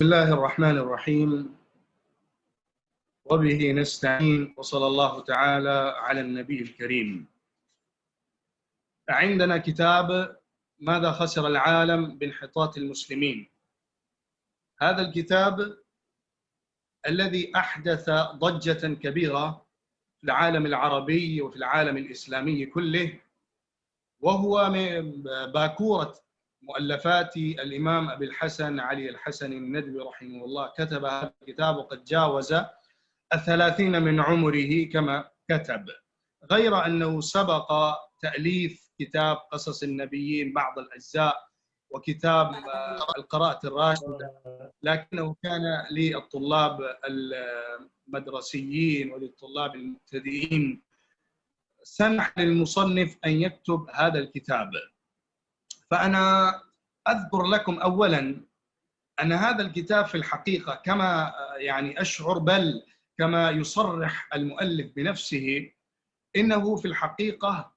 بسم الله الرحمن الرحيم، وبه نستعين، وصلى الله تعالى على النبي الكريم. عندنا كتاب ماذا خسر العالم بانحطاط المسلمين. هذا الكتاب الذي أحدث ضجة كبيرة في العالم العربي وفي العالم الإسلامي كله، وهو من باكورة مؤلفات الإمام أبي الحسن علي الحسن الندوي رحمه الله. كتب هذا الكتاب وقد جاوز 30 من عمره كما كتب، غير أنه سبق تأليف كتاب قصص النبيين بعض الأجزاء وكتاب القراءة الراشدة، لكنه كان للطلاب المدرسيين وللطلاب المبتدئين سمح للمصنف أن يكتب هذا الكتاب. فأنا أذكر لكم أولا أن هذا الكتاب في الحقيقة كما أشعر، بل كما يصرح المؤلف بنفسه، إنه في الحقيقة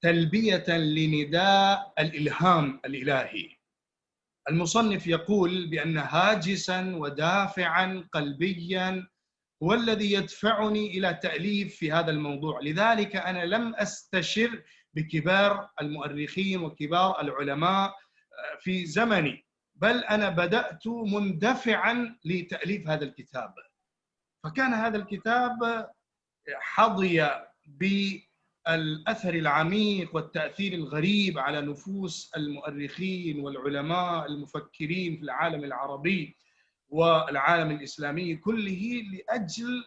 تلبية لنداء الإلهام الإلهي. المصنف يقول بأن هاجسا ودافعا قلبيا هو الذي يدفعني إلى تأليف في هذا الموضوع. لذلك أنا لم أستشر بكبار المؤرخين وكبار العلماء في زمني، بل أنا بدأت مندفعا لتأليف هذا الكتاب. فكان هذا الكتاب حظي بالأثر العميق والتأثير الغريب على نفوس المؤرخين والعلماء المفكرين في العالم العربي والعالم الإسلامي كله، لأجل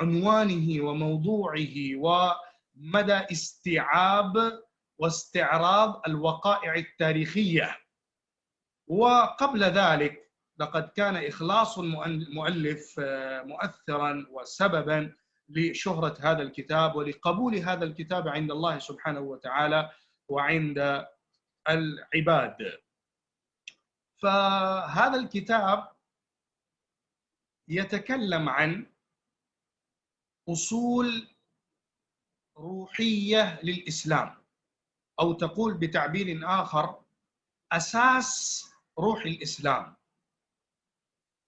عنوانه وموضوعه ومدى استيعاب واستعراض الوقائع التاريخية. وقبل ذلك لقد كان إخلاص المؤلف مؤثرا وسببا لشهرة هذا الكتاب ولقبول هذا الكتاب عند الله سبحانه وتعالى وعند العباد. فهذا الكتاب يتكلم عن أصول روحية للإسلام، أو تقول بتعبير آخر أساس روح الإسلام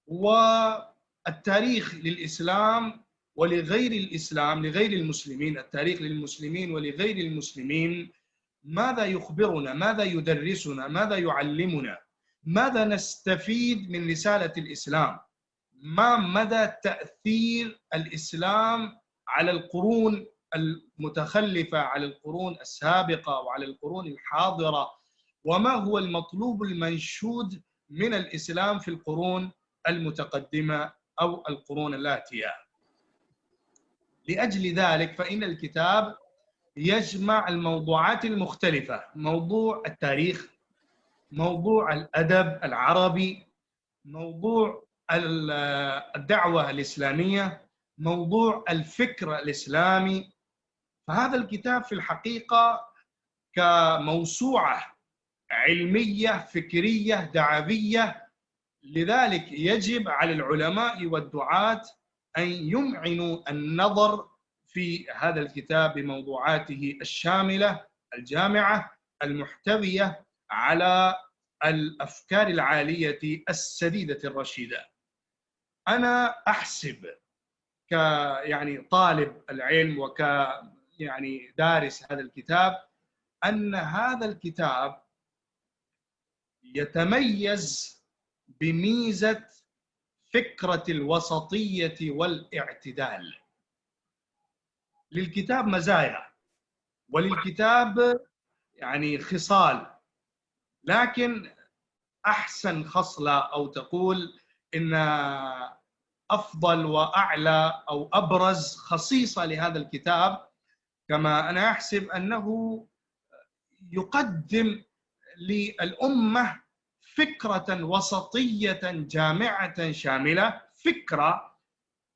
والتاريخ للإسلام ولغير الإسلام، لغير المسلمين، التاريخ للمسلمين ولغير المسلمين. ماذا يخبرنا؟ ماذا يدرسنا؟ ماذا يعلمنا؟ ماذا نستفيد من رسالة الإسلام؟ ما مدى تأثير الإسلام على القرون المتخلفة، على القرون السابقة وعلى القرون الحاضرة؟ وما هو المطلوب المنشود من الإسلام في القرون المتقدمة أو القرون الآتية؟ لأجل ذلك فإن الكتاب يجمع الموضوعات المختلفة: موضوع التاريخ، موضوع الأدب العربي، موضوع الدعوة الإسلامية، موضوع الفكر الإسلامي. فهذا الكتاب في الحقيقة كموسوعة علمية فكرية دعوية. لذلك يجب على العلماء والدعاة أن يمعنوا النظر في هذا الكتاب بموضوعاته الشاملة الجامعة المحتوية على الأفكار العالية السديدة الرشيدة. أنا أحسب طالب العلم دارس هذا الكتاب أن هذا الكتاب يتميز بميزة فكرة الوسطية والاعتدال. للكتاب مزايا وللكتاب خصال، لكن أحسن خصلة أو تقول إن أفضل وأعلى أو أبرز خصيصة لهذا الكتاب، كما أنا أحسب أنه يقدم للأمة فكرة وسطية جامعة شاملة، فكرة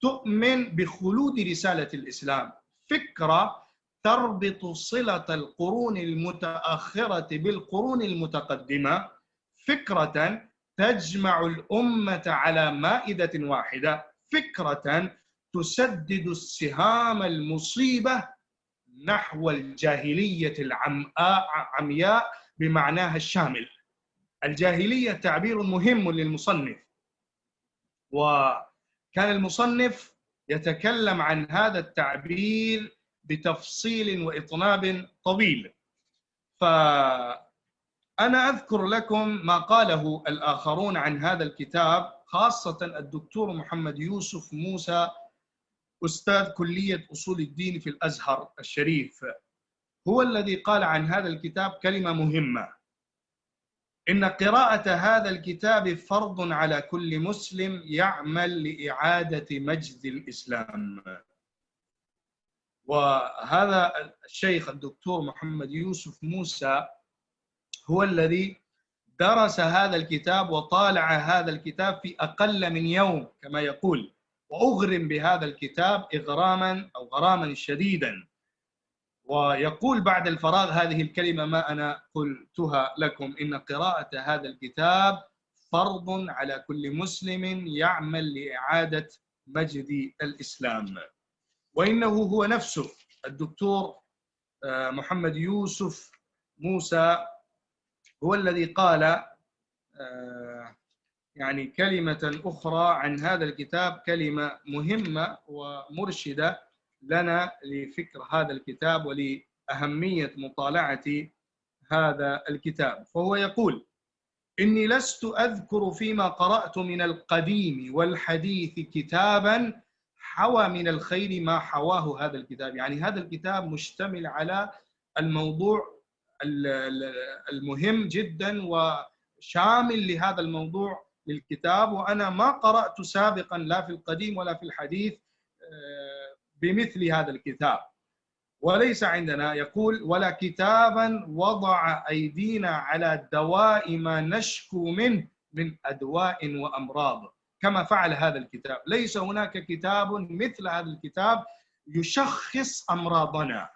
تؤمن بخلود رسالة الإسلام، فكرة تربط صلة القرون المتأخرة بالقرون المتقدمة، فكرة تجمع الأمة على مائدة واحدة، فكرة تسدد السهام المصيبة نحو الجاهلية العمياء بمعناها الشامل. الجاهلية تعبير مهم للمصنف، وكان المصنف يتكلم عن هذا التعبير بتفصيل وإطناب طويل. فأنا أذكر لكم ما قاله الآخرون عن هذا الكتاب، خاصة الدكتور محمد يوسف موسى أستاذ كلية أصول الدين في الأزهر الشريف، هو الذي قال عن هذا الكتاب كلمة مهمة: إن قراءة هذا الكتاب فرض على كل مسلم يعمل لإعادة مجد الإسلام. وهذا الشيخ الدكتور محمد يوسف موسى هو الذي درس هذا الكتاب وطالع هذا الكتاب في أقل من يوم كما يقول، وأغرم بهذا الكتاب إغراما أو غراما شديدا. ويقول بعد الفراغ هذه الكلمة ما أنا قلتها لكم: إن قراءة هذا الكتاب فرض على كل مسلم يعمل لإعادة مجد الإسلام. وإنه هو نفسه الدكتور محمد يوسف موسى هو الذي قال يعني كلمة أخرى عن هذا الكتاب، كلمة مهمة ومرشدة لنا لفكر هذا الكتاب ولأهمية مطالعة هذا الكتاب. فهو يقول: إني لست أذكر فيما قرأت من القديم والحديث كتابا حوى من الخير ما حواه هذا الكتاب. يعني هذا الكتاب مشتمل على الموضوع المهم جدا وشامل لهذا الموضوع للكتاب، وأنا ما قرأت سابقا لا في القديم ولا في الحديث بمثل هذا الكتاب. وليس عندنا، يقول: ولا كتابا وضع أيدينا على دواء ما نشكو منه من أدواء وأمراض كما فعل هذا الكتاب. ليس هناك كتاب مثل هذا الكتاب يشخص أمراضنا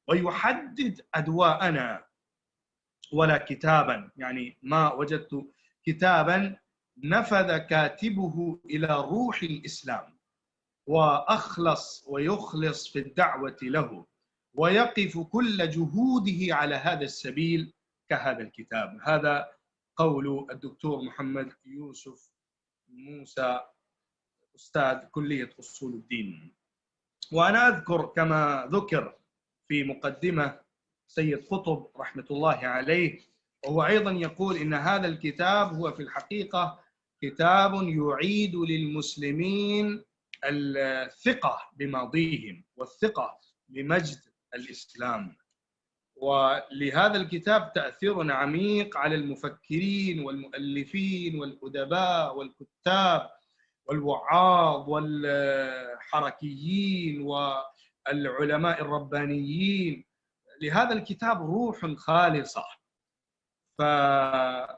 ويحدد أدواءنا، ولا كتابا، يعني ما وجدت كتابا نفذ كاتبه إلى روح الإسلام وأخلص ويخلص في الدعوة له ويقف كل جهوده على هذا السبيل كهذا الكتاب. هذا قول الدكتور محمد يوسف موسى أستاذ كلية أصول الدين. وأنا أذكر كما ذكر في مقدمة سيد قطب رحمة الله عليه، وهو أيضا يقول إن هذا الكتاب هو في الحقيقة كتاب يعيد للمسلمين الثقة بماضيهم والثقة بمجد الإسلام. ولهذا الكتاب تأثير عميق على المفكرين والمؤلفين والأدباء والكتاب والوعاظ والحركيين والعلماء الربانيين. لهذا الكتاب روح خالصة. فمن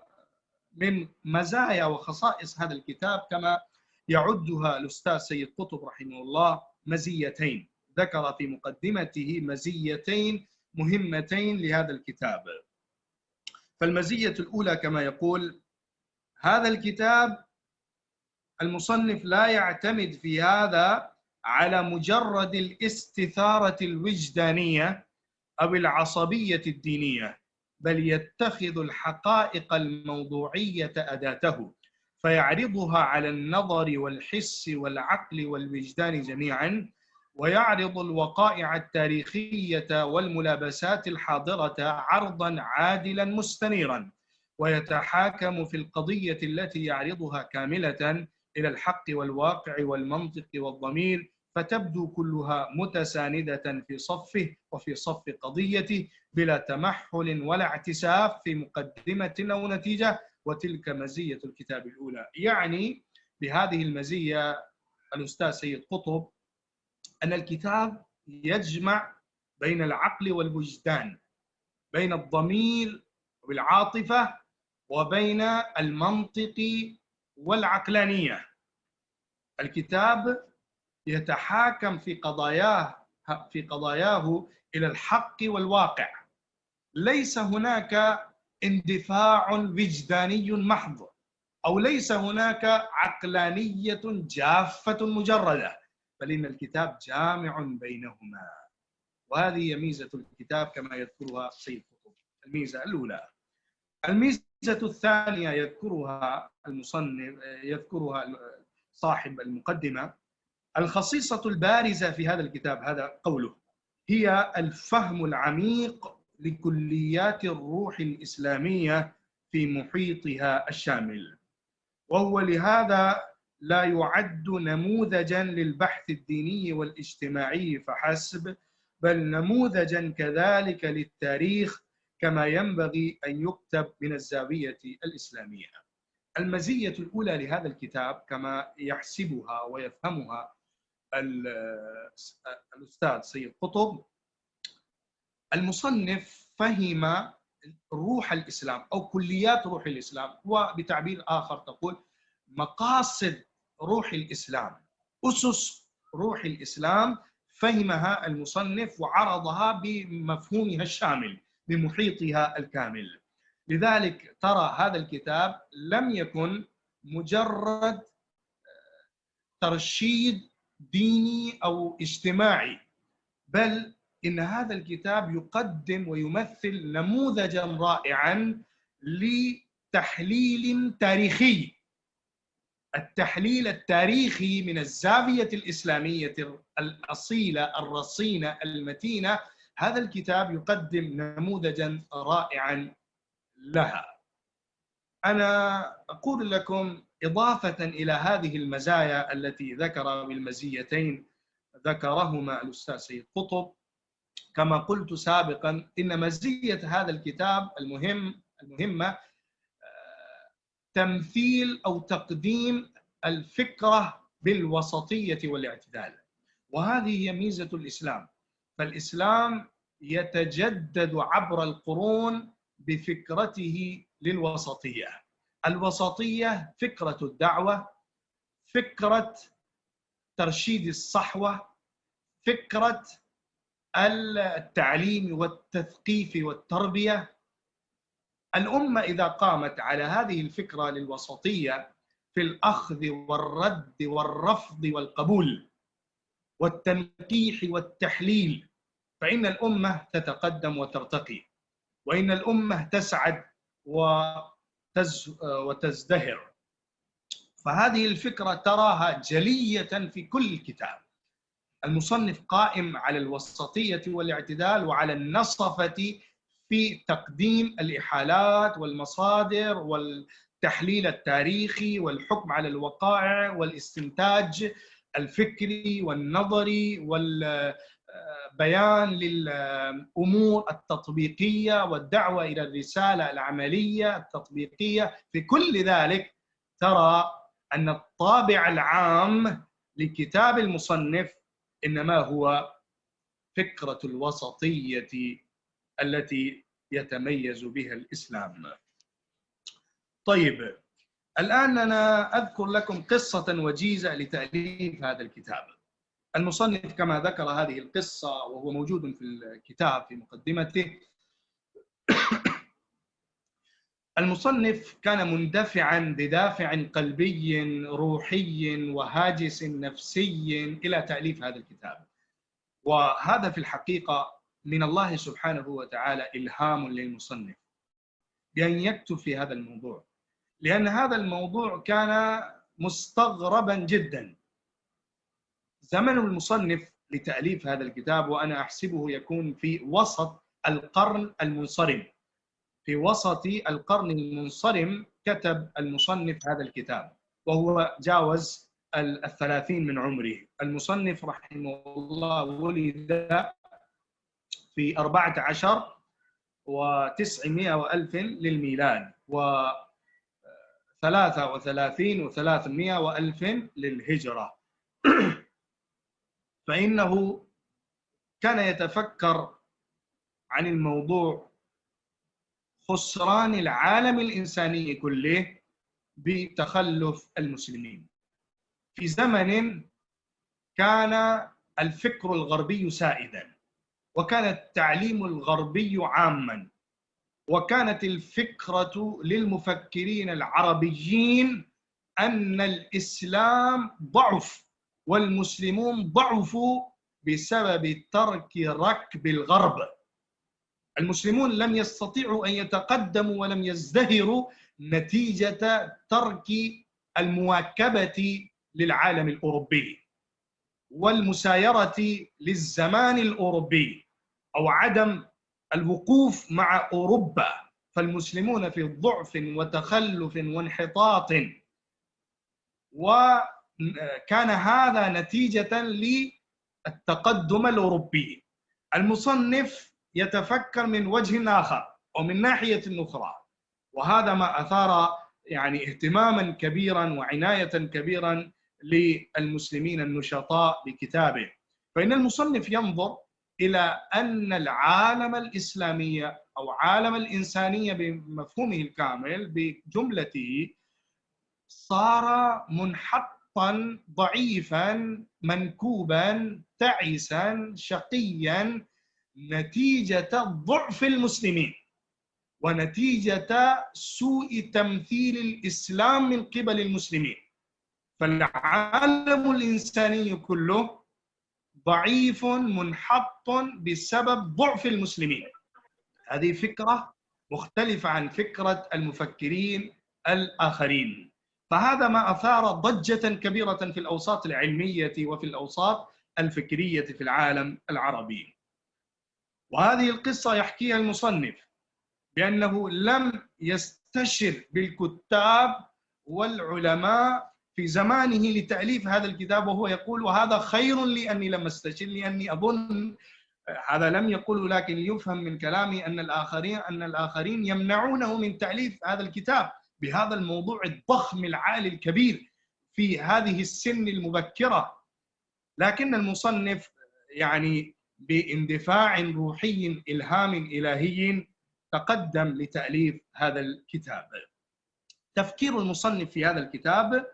مزايا وخصائص هذا الكتاب كما يعدها الأستاذ سيد قطب رحمه الله مزيتين، ذكر في مقدمته مزيتين مهمتين لهذا الكتاب. فالمزية الأولى كما يقول: هذا الكتاب المصنف لا يعتمد في هذا على مجرد الاستثارة الوجدانية أو العصبية الدينية، بل يتخذ الحقائق الموضوعية أداته فيعرضها على النظر والحس والعقل والوجدان جميعا، ويعرض الوقائع التاريخية والملابسات الحاضرة عرضا عادلا مستنيرا، ويتحاكم في القضية التي يعرضها كاملة إلى الحق والواقع والمنطق والضمير، فتبدو كلها متساندة في صفه وفي صف قضيته بلا تمحل ولا اعتساف في مقدمة أو نتيجة. وتلك مزية الكتاب الأولى. يعني بهذه المزية الأستاذ سيد قطب أن الكتاب يجمع بين العقل والوجدان، بين الضمير والعاطفة، وبين المنطق والعقلانية. الكتاب يتحاكم في قضاياه إلى الحق والواقع. ليس هناك اندفاع وجداني محض، أو ليس هناك عقلانية جافة مجردة، بل إن الكتاب جامع بينهما. وهذه هي ميزة الكتاب كما يذكرها سيد قطب، الميزة الأولى. الميزة الثانية يذكرها المصنف، يذكرها صاحب المقدمة: الخصيصة البارزة في هذا الكتاب، هذا قوله، هي الفهم العميق لكليات الروح الإسلامية في محيطها الشامل، وهو لهذا لا يعد نموذجاً للبحث الديني والاجتماعي فحسب، بل نموذجاً كذلك للتاريخ، كما ينبغي أن يكتب من الزاوية الإسلامية. المزية الأولى لهذا الكتاب كما يحسبها ويفهمها الأستاذ سيد قطب: المصنف فهم روح الإسلام أو كليات روح الإسلام، وبتعبير آخر تقول مقاصد روح الإسلام، أسس روح الإسلام، فهمها المصنف وعرضها بمفهومها الشامل بمحيطها الكامل. لذلك ترى هذا الكتاب لم يكن مجرد ترشيد ديني أو اجتماعي، بل إن هذا الكتاب يقدم ويمثل نموذجاً رائعاً لتحليل تاريخي، التحليل التاريخي من الزاوية الإسلامية الأصيلة الرصينة المتينة. هذا الكتاب يقدم نموذجاً رائعاً لها. أنا أقول لكم إضافة إلى هذه المزايا التي ذكر بالمزيتين ذكرهما الأستاذ سيد قطب، كما قلت سابقا إن مزية هذا الكتاب المهمة تمثيل أو تقديم الفكرة بالوسطية والاعتدال، وهذه هي ميزة الإسلام. فالإسلام يتجدد عبر القرون بفكرته للوسطية. الوسطية فكرة الدعوة، فكرة ترشيد الصحوة، فكرة التعليم والتثقيف والتربية. الأمة إذا قامت على هذه الفكرة للوسطية في الأخذ والرد والرفض والقبول والتنقيح والتحليل، فإن الأمة تتقدم وترتقي، وإن الأمة تسعد وتزدهر. فهذه الفكرة تراها جلية في كل الكتاب. المصنف قائم على الوسطية والاعتدال وعلى النصفة في تقديم الإحالات والمصادر والتحليل التاريخي والحكم على الوقائع والاستنتاج الفكري والنظري والبيان للأمور التطبيقية والدعوة إلى الرسالة العملية التطبيقية. في كل ذلك ترى أن الطابع العام لكتاب المصنف إنما هو فكرة الوسطية التي يتميز بها الإسلام. طيب، الآن أنا أذكر لكم قصة وجيزة لتأليف هذا الكتاب. المصنف كما ذكر هذه القصة وهو موجود في الكتاب في مقدمته. المصنف كان مندفعاً بدافع قلبي روحي وهاجس نفسي إلى تأليف هذا الكتاب، وهذا في الحقيقة من الله سبحانه وتعالى إلهام للمصنف بأن يكتب في هذا الموضوع، لأن هذا الموضوع كان مستغرباً جداً. زمن المصنف لتأليف هذا الكتاب وأنا أحسبه يكون في وسط القرن المنصرم. في وسط القرن المنصرم كتب المصنف هذا الكتاب، وهو جاوز 30 من عمره. المصنف رحمه الله ولد في 14 و900 وألف للميلاد، و33 و300 وألف للهجرة. فإنه كان يتفكر عن الموضوع خسران العالم الإنساني كله بتخلف المسلمين في زمن كان الفكر الغربي سائدا، وكان التعليم الغربي عاما، وكانت الفكرة للمفكرين العربيين أن الإسلام ضعف والمسلمون ضعفوا بسبب ترك ركب الغرب. المسلمون لم يستطيعوا أن يتقدموا ولم يزدهروا نتيجة ترك المواكبة للعالم الأوروبي والمسايرة للزمان الأوروبي أو عدم الوقوف مع أوروبا، فالمسلمون في ضعف وتخلف وانحطاط، وكان هذا نتيجة للتقدم الأوروبي. المصنف يتفكر من وجه آخر أو من ناحية أخرى، وهذا ما أثار يعني اهتماما كبيرا وعناية كبيرا للمسلمين النشطاء بكتابه. فإن المصنف ينظر إلى أن العالم الإسلامي أو عالم الإنسانية بمفهومه الكامل بجملته صار منحطا ضعيفا منكوبا تعيسا شقيا نتيجة ضعف المسلمين ونتيجة سوء تمثيل الإسلام من قبل المسلمين. فالعالم الإنساني كله ضعيف منحط بسبب ضعف المسلمين. هذه فكرة مختلفة عن فكرة المفكرين الآخرين. فهذا ما أثار ضجة كبيرة في الأوساط العلمية وفي الأوساط الفكرية في العالم العربي. وهذه القصة يحكيها المصنف بأنه لم يستشر بالكتاب والعلماء في زمانه لتأليف هذا الكتاب، وهو يقول وهذا خير لي أني لم أستشر، لأني أظن هذا لم يقوله، لكن يفهم من كلامي أن الآخرين يمنعونه من تأليف هذا الكتاب بهذا الموضوع الضخم العالي الكبير في هذه السن المبكرة. لكن المصنف يعني باندفاع روحي إلهام إلهي تقدم لتأليف هذا الكتاب. تفكير المصنف في هذا الكتاب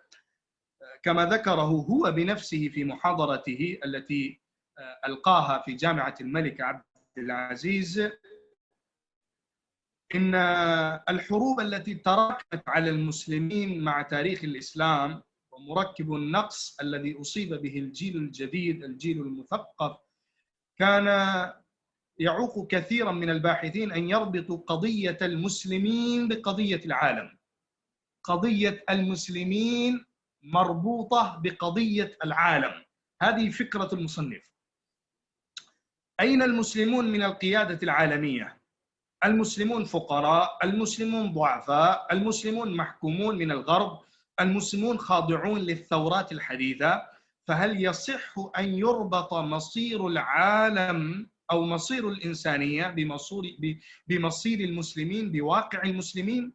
كما ذكره هو بنفسه في محاضرته التي ألقاها في جامعة الملك عبد العزيز، إن الحروب التي تراكمت على المسلمين مع تاريخ الإسلام ومركب النقص الذي أصيب به الجيل الجديد الجيل المثقف كان يعوق كثيرا من الباحثين أن يربطوا قضية المسلمين بقضية العالم. قضية المسلمين مربوطة بقضية العالم. هذه فكرة المصنف. أين المسلمون من القيادة العالمية؟ المسلمون فقراء، المسلمون ضعفاء، المسلمون محكومون من الغرب، المسلمون خاضعون للثورات الحديثة. فهل يصح أن يربط مصير العالم أو مصير الإنسانية بمصير المسلمين بواقع المسلمين؟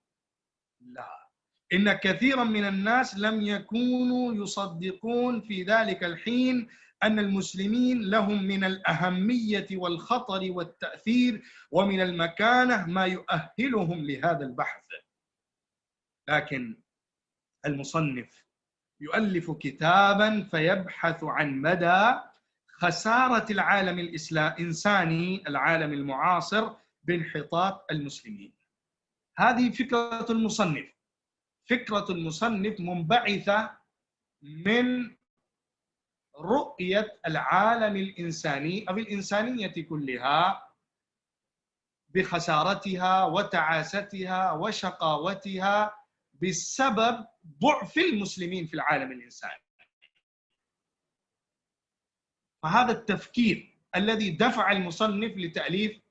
لا. إن كثيرا من الناس لم يكونوا يصدقون في ذلك الحين أن المسلمين لهم من الأهمية والخطر والتأثير ومن المكانة ما يؤهلهم لهذا البحث. لكن المصنف يؤلف كتابا فيبحث عن مدى خسارة العالم الإنساني العالم المعاصر بانحطاط المسلمين. هذه فكرة المصنف. فكرة المصنف منبعثة من رؤية العالم الإنساني أو الإنسانية كلها بخسارتها وتعاستها وشقاوتها بسبب ضعف المسلمين في العالم الإنساني. فهذا التفكير الذي دفع المصنف لتأليف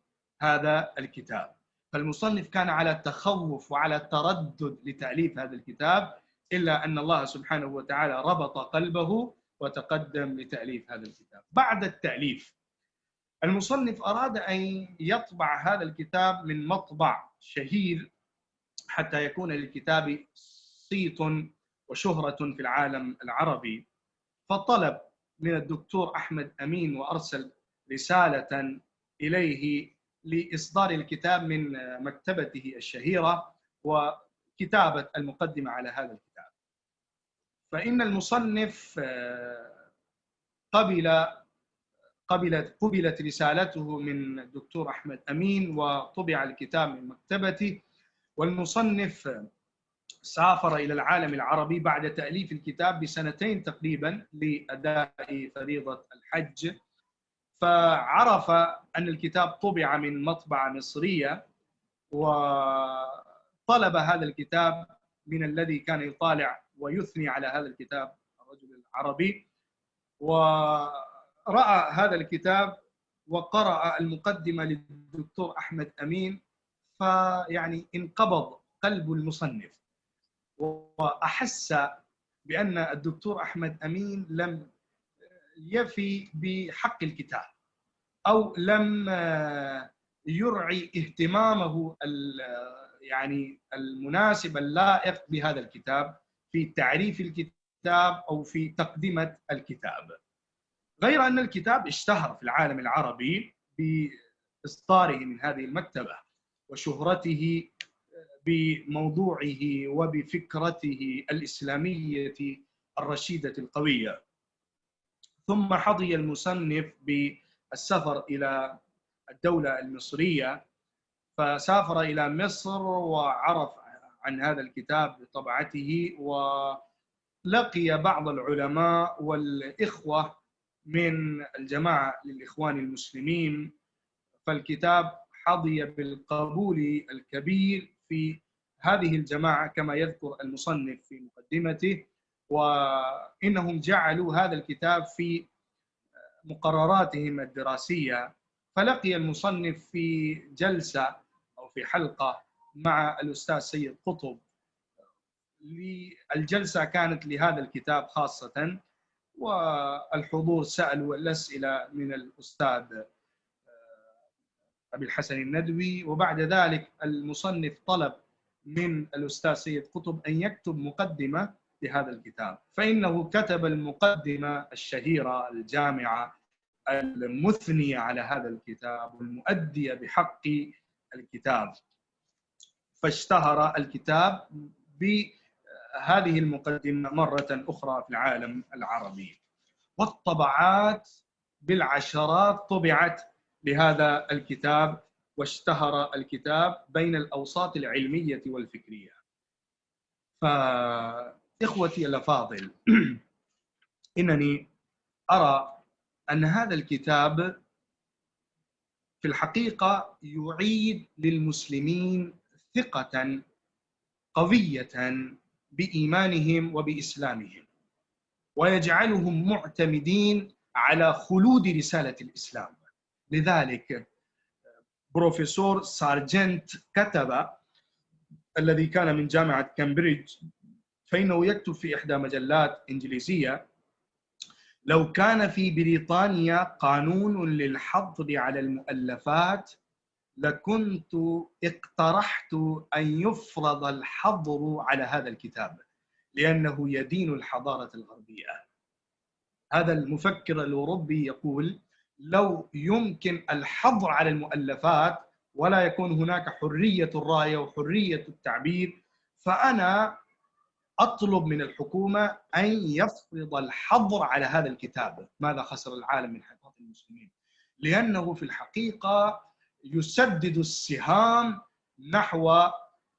هذا الكتاب. فالمصنف كان على تخوف وعلى تردد لتأليف هذا الكتاب، إلا أن الله سبحانه وتعالى ربط قلبه وتقدم لتأليف هذا الكتاب. بعد التأليف المصنف أراد أن يطبع هذا الكتاب من مطبع شهير حتى يكون للكتاب صيت وشهرة في العالم العربي، فطلب من الدكتور أحمد أمين وأرسل رسالة إليه لإصدار الكتاب من مكتبته الشهيرة وكتابة المقدمة على هذا الكتاب. فإن المصنف قبلت رسالته من الدكتور أحمد أمين وطبع الكتاب من مكتبته. والمصنف سافر إلى العالم العربي بعد تأليف الكتاب بسنتين تقريبا لأداء فريضة الحج، فعرف أن الكتاب طبع من مطبعة مصرية، وطلب هذا الكتاب من الذي كان يطالع ويثني على هذا الكتاب الرجل العربي، ورأى هذا الكتاب وقرأ المقدمة للدكتور أحمد أمين، فيعني انقبض قلب المصنف، وأحس بأن الدكتور أحمد أمين لم يفي بحق الكتاب، أو لم يرعي اهتمامه يعني المناسب اللائق بهذا الكتاب في تعريف الكتاب أو في تقدمة الكتاب. غير أن الكتاب اشتهر في العالم العربي بإصداره من هذه المكتبة وشهرته بموضوعه وبفكرته الإسلامية الرشيدة القوية. ثم حظي المصنف بالسفر إلى الدولة المصرية، فسافر إلى مصر وعرف عن هذا الكتاب بطبعته، ولقي بعض العلماء والإخوة من الجماعة للإخوان المسلمين، فالكتاب حظي بالقبول الكبير في هذه الجماعة كما يذكر المصنف في مقدمته، وإنهم جعلوا هذا الكتاب في مقرراتهم الدراسية. فلقي المصنف في جلسة أو في حلقة مع الأستاذ سيد قطب، الجلسة كانت لهذا الكتاب خاصة، والحضور سألوا الأسئلة من الأستاذ أبي الحسن الندوي، وبعد ذلك المصنف طلب من الأستاذ سيد قطب أن يكتب مقدمة لهذا الكتاب، فإنه كتب المقدمة الشهيرة الجامعة المثنية على هذا الكتاب والمؤدية بحق الكتاب، فاشتهر الكتاب بهذه المقدمة مرة أخرى في العالم العربي. والطبعات بالعشرات طبعت لهذا الكتاب، واشتهر الكتاب بين الأوساط العلمية والفكرية. فإخوتي الأفاضل، إنني أرى أن هذا الكتاب في الحقيقة يعيد للمسلمين ثقة قوية بإيمانهم وبإسلامهم، ويجعلهم معتمدين على خلود رسالة الإسلام. لذلك بروفيسور سارجنت كتب، الذي كان من جامعة كامبريدج، فإنه يكتب في إحدى مجلات إنجليزية: لو كان في بريطانيا قانون للحظر على المؤلفات لكنت اقترحت أن يفرض الحظر على هذا الكتاب لأنه يدين الحضارة الغربية. هذا المفكر الأوروبي يقول: لو يمكن الحظر على المؤلفات ولا يكون هناك حرية الرأي وحرية التعبير، فأنا أطلب من الحكومة أن يفرض الحظر على هذا الكتاب. ماذا خسر العالم من حظر المسلمين؟ لأنه في الحقيقة يسدد السهام نحو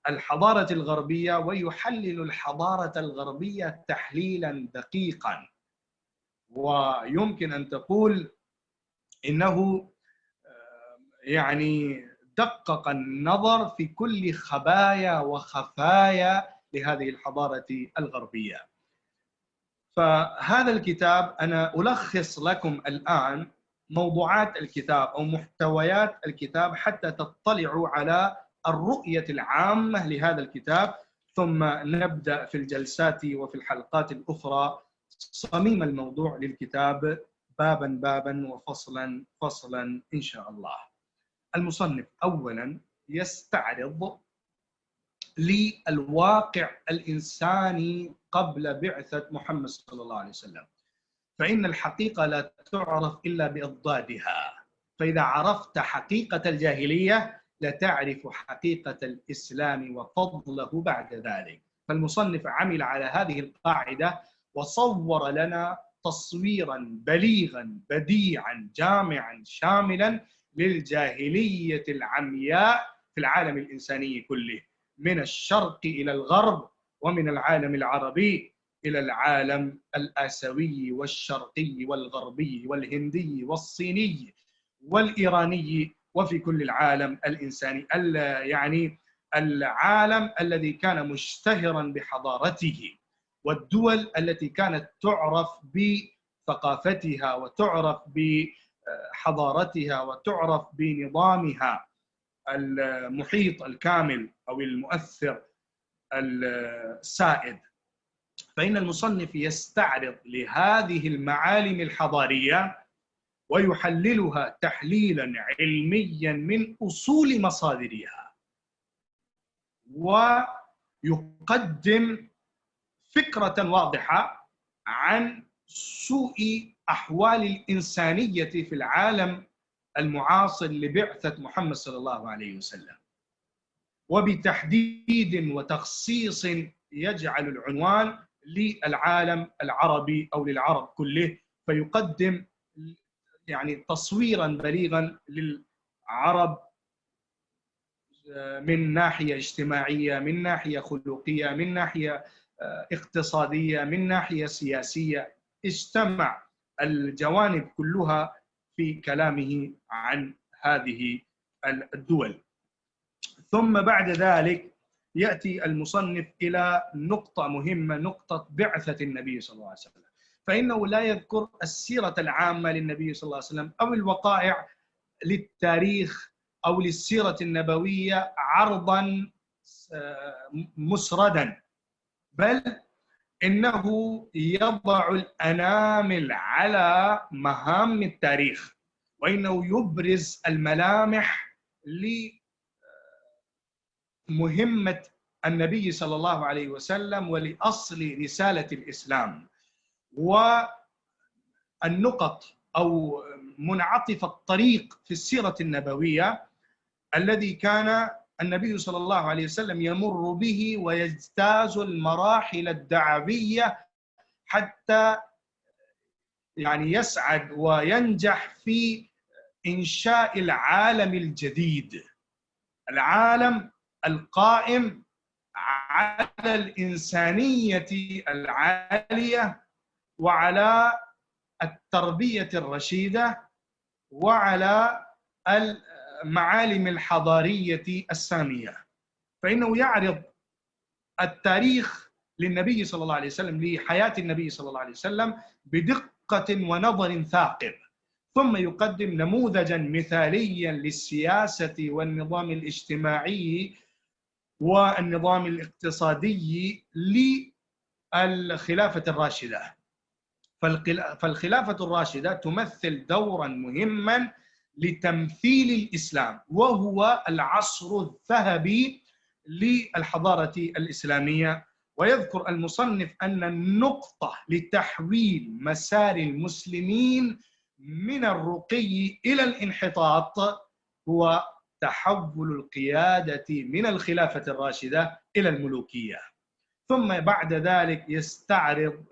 الحضارة الغربية، ويحلل الحضارة الغربية تحليلا دقيقا، ويمكن أن تقول إنه يعني دقق النظر في كل خبايا وخفايا لهذه الحضارة الغربية. فهذا الكتاب أنا ألخص لكم الآن موضوعات الكتاب أو محتويات الكتاب حتى تطلعوا على الرؤية العامة لهذا الكتاب، ثم نبدأ في الجلسات وفي الحلقات الأخرى صميم الموضوع للكتاب بابا بابا وفصلا فصلا إن شاء الله. المصنف أولا يستعرض للواقع الإنساني قبل بعثة محمد صلى الله عليه وسلم، فإن الحقيقة لا تعرف إلا بأضدادها، فإذا عرفت حقيقة الجاهلية لتعرف حقيقة الإسلام وفضله بعد ذلك. فالمصنف عمل على هذه القاعدة وصور لنا تصويرا بليغا بديعا جامعا شاملا للجاهلية العمياء في العالم الإنساني كله، من الشرق إلى الغرب، ومن العالم العربي إلى العالم الآسيوي والشرقي والغربي والهندي والصيني والإيراني، وفي كل العالم الإنساني، يعني العالم الذي كان مشتهرا بحضارته والدول التي كانت تعرف بثقافتها وتعرف بحضارتها وتعرف بنظامها المحيط الكامل أو المؤثر السائد. فإن المصنف يستعرض لهذه المعالم الحضارية ويحللها تحليلا علميا من أصول مصادرها، ويقدم فكرة واضحة عن سوء أحوال الإنسانية في العالم المعاصر لبعثة محمد صلى الله عليه وسلم، وبتحديد وتخصيص يجعل العنوان للعالم العربي أو للعرب كله، فيقدم يعني تصويرا بليغا للعرب من ناحية اجتماعية، من ناحية خلقية، من ناحية اقتصادية، من ناحية سياسية. اجتمع الجوانب كلها في كلامه عن هذه الدول. ثم بعد ذلك يأتي المصنف إلى نقطة مهمة، نقطة بعثة النبي صلى الله عليه وسلم، فإنه لا يذكر السيرة العامة للنبي صلى الله عليه وسلم أو الوقائع للتاريخ أو للسيرة النبوية عرضا مسردا، بل إنه يضع الأنامل على مهام التاريخ، وإنه يبرز الملامح لمهمة النبي صلى الله عليه وسلم ولأصل رسالة الإسلام، والنقط أو منعطف الطريق في السيرة النبوية الذي كان النبي صلى الله عليه وسلم يمر به ويجتاز المراحل الدعوية حتى يعني يسعد وينجح في إنشاء العالم الجديد، العالم القائم على الإنسانية العالية وعلى التربية الرشيدة وعلى المعالم الحضارية السامية. فإنه يعرض التاريخ للنبي صلى الله عليه وسلم، لحياة النبي صلى الله عليه وسلم بدقة ونظر ثاقب، ثم يقدم نموذجا مثاليا للسياسة والنظام الاجتماعي والنظام الاقتصادي للخلافة الراشدة. فالخلافة الراشدة تمثل دورا مهما لتمثيل الإسلام، وهو العصر الذهبي للحضارة الإسلامية. ويذكر المصنف أن النقطة لتحويل مسار المسلمين من الرقي إلى الانحطاط هو تحول القيادة من الخلافة الراشدة إلى الملوكية. ثم بعد ذلك يستعرض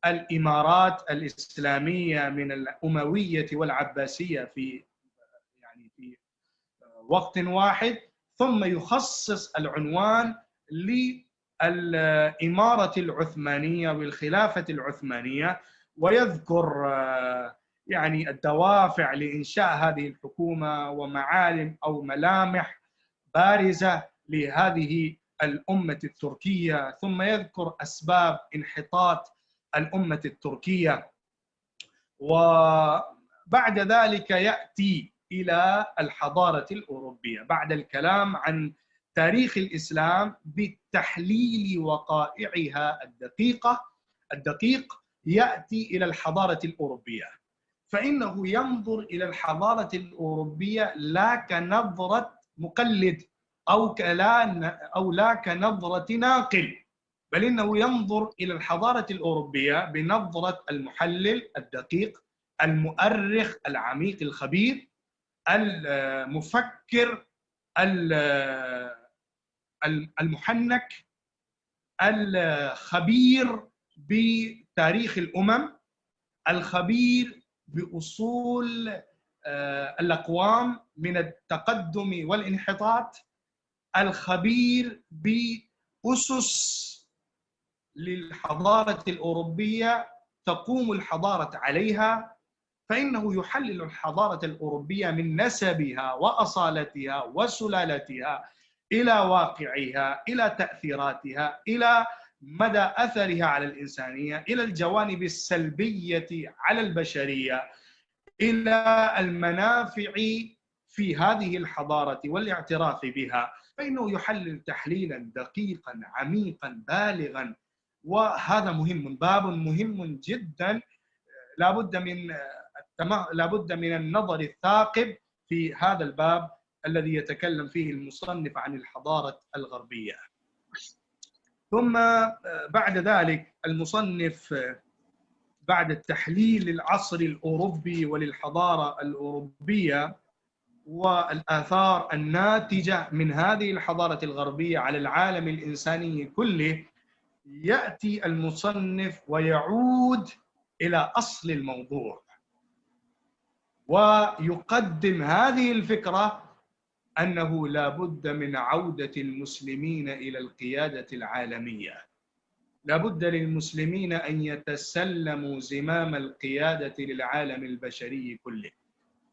الإمارات الإسلامية من الأموية والعباسية في وقت واحد، ثم يخصص العنوان للإمارة العثمانية والخلافة العثمانية، ويذكر يعني الدوافع لإنشاء هذه الحكومة ومعالم أو ملامح بارزة لهذه الأمة التركية، ثم يذكر أسباب انحطاط الأمة التركية. وبعد ذلك يأتي إلى الحضارة الأوروبية بعد الكلام عن تاريخ الإسلام بالتحليل وقائعها الدقيق يأتي إلى الحضارة الأوروبية، فإنه ينظر إلى الحضارة الأوروبية لا كنظرة مقلد أو لا كنظرة ناقل، بل إنه ينظر إلى الحضارة الأوروبية بنظرة المحلل الدقيق المؤرخ العميق الخبير المفكر المحنك الخبير بتاريخ الأمم، الخبير بأصول الأقوام من التقدم والانحطاط، الخبير بأسس للحضارة الأوروبية تقوم الحضارة عليها. فإنه يحلل الحضارة الأوروبية من نسبها وأصالتها وسلالتها إلى واقعها، إلى تأثيراتها، إلى مدى أثرها على الإنسانية، إلى الجوانب السلبية على البشرية، إلى المنافع في هذه الحضارة والاعتراف بها، فإنه يحلل تحليلا دقيقا عميقا بالغا. وهذا مهم، باب مهم جدا، لابد من النظر الثاقب في هذا الباب الذي يتكلم فيه المصنف عن الحضارة الغربية. ثم بعد ذلك المصنف بعد التحليل للعصر الأوروبي وللحضارة الأوروبية والآثار الناتجة من هذه الحضارة الغربية على العالم الإنساني كله، يأتي المصنف ويعود إلى أصل الموضوع ويقدم هذه الفكرة أنه لا بد من عودة المسلمين إلى القيادة العالمية، لا بد للمسلمين أن يتسلموا زمام القيادة للعالم البشري كله.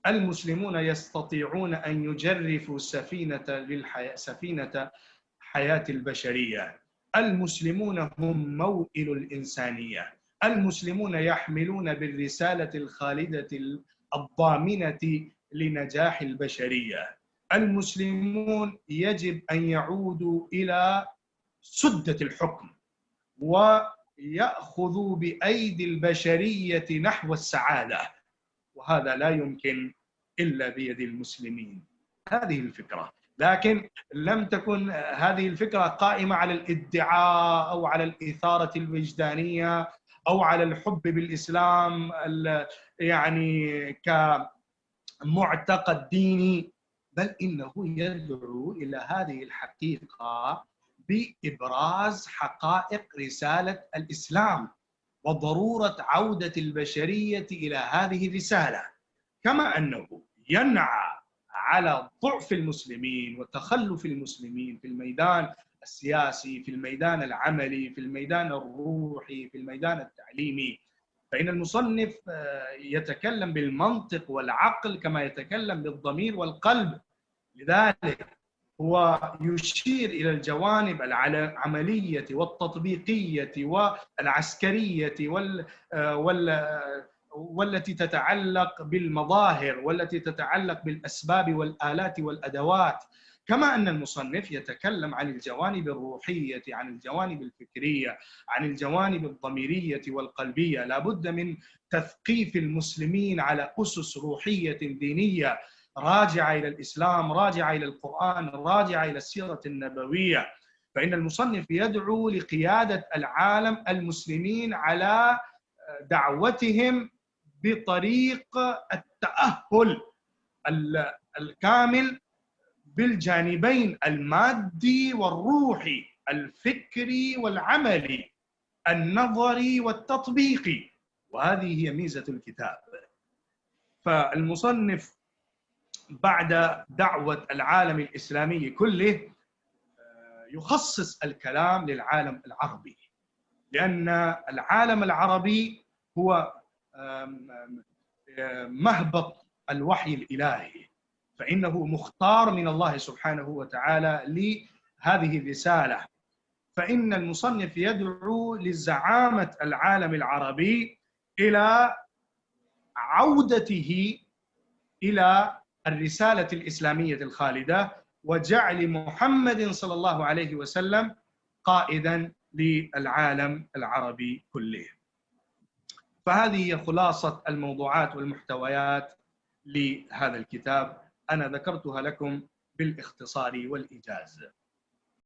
المسلمون يستطيعون أن يجرفوا سفينة حياة البشرية. المسلمون هم موئل الإنسانية. المسلمون يحملون بالرسالة الخالدة الضامنة لنجاح البشرية. المسلمون يجب أن يعودوا إلى سدة الحكم ويأخذوا بأيدي البشرية نحو السعادة، وهذا لا يمكن إلا بيد المسلمين. هذه الفكرة، لكن لم تكن هذه الفكرة قائمة على الادعاء أو على الإثارة الوجدانية أو على الحب بالإسلام يعني كمعتقد ديني، بل إنه يدعو إلى هذه الحقيقة بإبراز حقائق رسالة الإسلام وضرورة عودة البشرية إلى هذه الرسالة، كما أنه ينعى على ضعف المسلمين وتخلف المسلمين في الميدان السياسي، في الميدان العملي، في الميدان الروحي، في الميدان التعليمي. فإن المصنف يتكلم بالمنطق والعقل كما يتكلم بالضمير والقلب، لذلك هو يشير إلى الجوانب العملية والتطبيقية والعسكرية والتي تتعلق بالمظاهر والتي تتعلق بالأسباب والآلات والأدوات، كما أن المصنف يتكلم عن الجوانب الروحية، عن الجوانب الفكرية، عن الجوانب الضميرية والقلبية. لا بد من تثقيف المسلمين على أسس روحية دينية راجعة إلى الإسلام، راجعة إلى القرآن، راجعة إلى السيرة النبوية. فإن المصنف يدعو لقيادة العالم المسلمين على دعوتهم بطريق التأهل الكامل بالجانبين المادي والروحي، الفكري والعملي، النظري والتطبيقي، وهذه هي ميزة الكتاب. فالمصنف بعد دعوة العالم الإسلامي كله يخصص الكلام للعالم العربي، لأن العالم العربي هو مهبط الوحي الإلهي، فإنه مختار من الله سبحانه وتعالى لهذه الرسالة. فإن المصنف يدعو لزعامة العالم العربي إلى عودته إلى الرسالة الإسلامية الخالدة، وجعل محمد صلى الله عليه وسلم قائدا للعالم العربي كله. فهذه هي خلاصة الموضوعات والمحتويات لهذا الكتاب، أنا ذكرتها لكم بالاختصار والإيجاز.